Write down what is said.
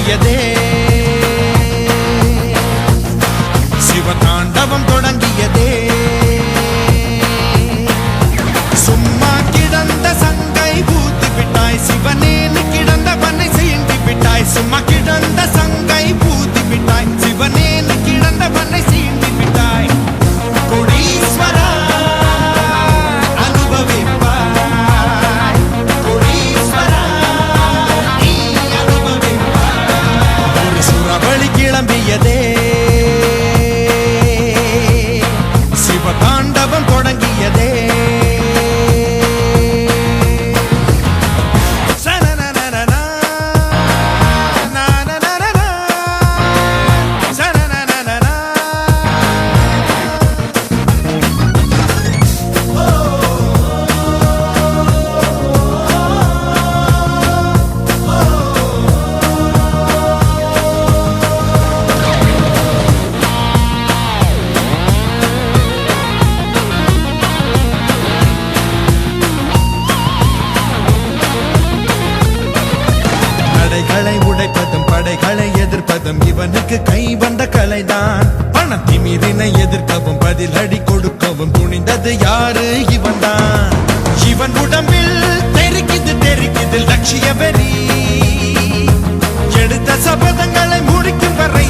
கிளம்பியதே சிவதாண்டவம் தொடங்கியதே சும்மா கிடந்த சங்கை பூத்து விட்டாய் சிவனேன்னு கிடந்தவனை சீண்டி விட்டாய் சும்மா கிடந்த சங்கை பூத்து விட்டாய் சிவனேன்னு கிடந்தவனை சீண்டி விட்டாய் கோடீஸ்வரா அனுபவிப்பாய் கோடீஸ்வரா நீ அனுபவிப்பாய் ஒரு சூறாவளி கிளம்பியதே சிவதாண்டவம் தொடங்கியதே தடைகளை உடைப்பதும் படைகளை எதிர்ப்பதும் இவனுக்கு கை வந்த கலைதான் பணத்திமிரினை எதிர்க்கவும் பதிலடி கொடுக்கவும் துணிந்தது யாரு இவன் தான் இவன் உடம்பில் தெரிக்குது லட்சிய வெறி எடுத்த சபதங்களை முடிக்கும் வரை